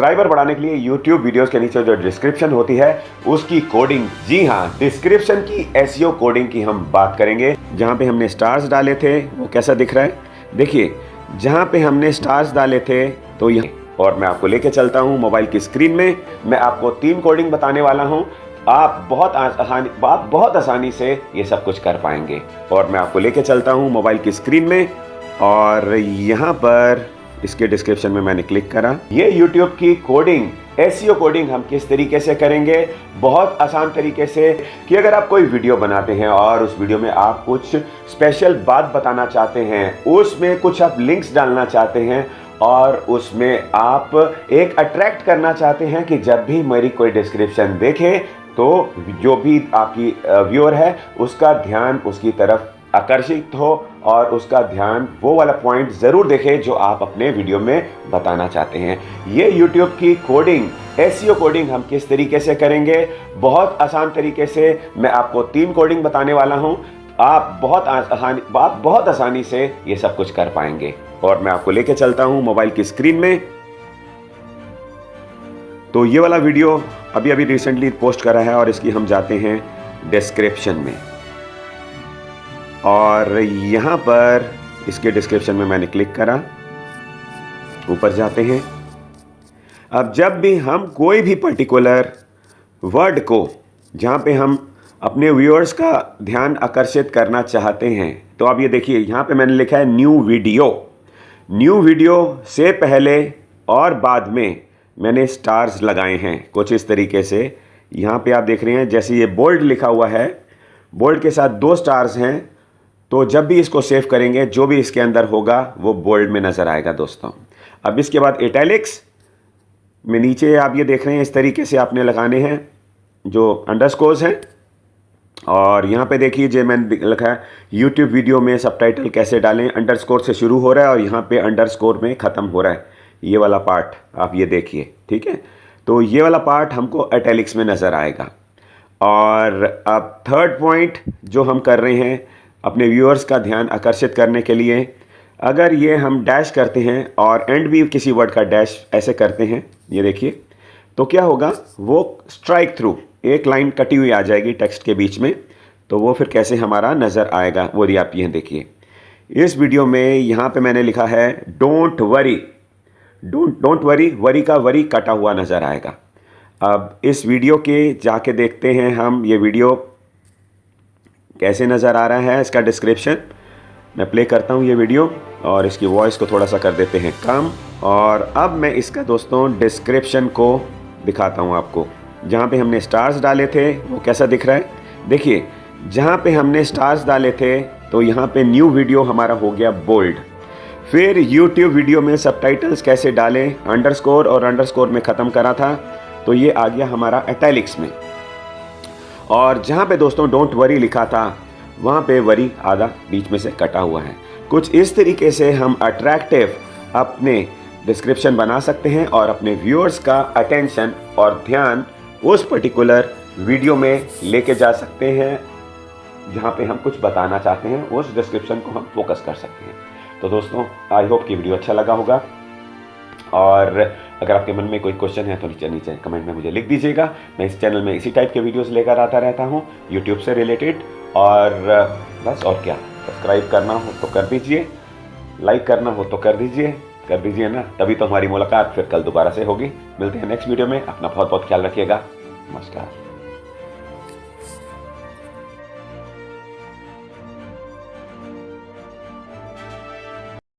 Subscriber बढ़ाने के लिए YouTube वीडियोस के नीचे जो डिस्क्रिप्शन होती है उसकी कोडिंग, जी हाँ, डिस्क्रिप्शन की एसईओ कोडिंग की हम बात करेंगे। जहाँ पे हमने स्टार्स डाले थे वो कैसा दिख रहा है, देखिए जहाँ पे हमने स्टार्स डाले थे तो ये, और मैं आपको लेके चलता हूँ मोबाइल की स्क्रीन में। मैं आपको 3 कोडिंग बताने वाला हूँ, आप बहुत आसानी से ये सब कुछ कर पाएंगे। और मैं आपको लेके चलता हूँ मोबाइल की स्क्रीन में, और यहाँ पर इसके डिस्क्रिप्शन में मैंने क्लिक करा। ये YouTube की कोडिंग, एसईओ कोडिंग हम किस तरीके से करेंगे, बहुत आसान तरीके से, कि अगर आप कोई वीडियो बनाते हैं और उस वीडियो में आप कुछ स्पेशल बात बताना चाहते हैं, उसमें कुछ आप लिंक्स डालना चाहते हैं और उसमें आप एक अट्रैक्ट करना चाहते हैं कि जब भी मेरी कोई डिस्क्रिप्शन देखे तो जो भी आपकी व्यूअर है उसका ध्यान उसकी तरफ आकर्षित हो और उसका ध्यान वो वाला पॉइंट ज़रूर देखे जो आप अपने वीडियो में बताना चाहते हैं। ये YouTube की कोडिंग, एसईओ कोडिंग हम किस तरीके से करेंगे, बहुत आसान तरीके से मैं आपको 3 कोडिंग बताने वाला हूं, आप बहुत आसानी से ये सब कुछ कर पाएंगे। और मैं आपको लेके चलता हूं मोबाइल की स्क्रीन में। तो ये वाला वीडियो अभी रिसेंटली पोस्ट करा है और इसकी हम जाते हैं डिस्क्रिप्शन में, और यहाँ पर इसके डिस्क्रिप्शन में मैंने क्लिक करा, ऊपर जाते हैं। अब जब भी हम कोई भी पर्टिकुलर वर्ड को, जहाँ पे हम अपने व्यूअर्स का ध्यान आकर्षित करना चाहते हैं, तो अब ये देखिए यहाँ पे मैंने लिखा है न्यू वीडियो। न्यू वीडियो से पहले और बाद में मैंने स्टार्स लगाए हैं कुछ इस तरीके से। यहाँ पे आप देख रहे हैं जैसे ये बोल्ड लिखा हुआ है, बोल्ड के साथ 2 स्टार्स हैं, तो जब भी इसको सेव करेंगे जो भी इसके अंदर होगा वो बोल्ड में नज़र आएगा दोस्तों। अब इसके बाद इटैलिक्स में नीचे आप ये देख रहे हैं इस तरीके से आपने लगाने हैं जो अंडरस्कोर्स हैं। और यहाँ पे देखिए जो मैंने लिखा है YouTube वीडियो में सबटाइटल कैसे डालें, अंडरस्कोर से शुरू हो रहा है और यहाँ पे अंडरस्कोर में ख़त्म हो रहा है, ये वाला पार्ट आप ये देखिए, ठीक है। तो ये वाला पार्ट हमको इटैलिक्स में नज़र आएगा। और अब थर्ड पॉइंट जो हम कर रहे हैं अपने व्यूअर्स का ध्यान आकर्षित करने के लिए, अगर ये हम डैश करते हैं और एंड भी किसी वर्ड का डैश ऐसे करते हैं, ये देखिए, तो क्या होगा, वो स्ट्राइक थ्रू एक लाइन कटी हुई आ जाएगी टेक्स्ट के बीच में। तो वो फिर कैसे हमारा नज़र आएगा वो आप ये देखिए इस वीडियो में। यहाँ पे मैंने लिखा है don't worry, don't worry, worry का वरी कटा हुआ नज़र आएगा। अब इस वीडियो के जाके देखते हैं हम ये वीडियो कैसे नज़र आ रहा है। इसका डिस्क्रिप्शन मैं प्ले करता हूँ ये वीडियो, और इसकी वॉइस को थोड़ा सा कर देते हैं कम। और अब मैं इसका दोस्तों डिस्क्रिप्शन को दिखाता हूँ आपको। जहाँ पे हमने स्टार्स डाले थे वो कैसा दिख रहा है, देखिए जहाँ पे हमने स्टार्स डाले थे तो यहाँ पे न्यू वीडियो हमारा हो गया बोल्ड। फिर YouTube वीडियो में सबटाइटल्स कैसे डालें, अंडरस्कोर और अंडरस्कोर में ख़त्म करा था तो ये आ गया हमारा इटैलिक्स में। और जहाँ पे दोस्तों डोंट वरी लिखा था वहाँ पे वरी आधा बीच में से कटा हुआ है। कुछ इस तरीके से हम अट्रैक्टिव अपने डिस्क्रिप्शन बना सकते हैं और अपने व्यूअर्स का अटेंशन और ध्यान उस पर्टिकुलर वीडियो में लेके जा सकते हैं जहाँ पे हम कुछ बताना चाहते हैं, उस डिस्क्रिप्शन को हम फोकस कर सकते हैं। तो दोस्तों आई होप कि वीडियो अच्छा लगा होगा, और अगर आपके मन में कोई क्वेश्चन है तो नीचे कमेंट में मुझे लिख दीजिएगा। मैं इस चैनल में इसी टाइप के वीडियोस लेकर आता रहता हूँ यूट्यूब से रिलेटेड। और बस और क्या, सब्सक्राइब करना हो तो कर दीजिए, लाइक करना हो तो कर दीजिए ना, तभी तो हमारी मुलाकात फिर कल दोबारा से होगी। मिलते हैं नेक्स्ट वीडियो में, अपना बहुत ख्याल रखिएगा। नमस्कार।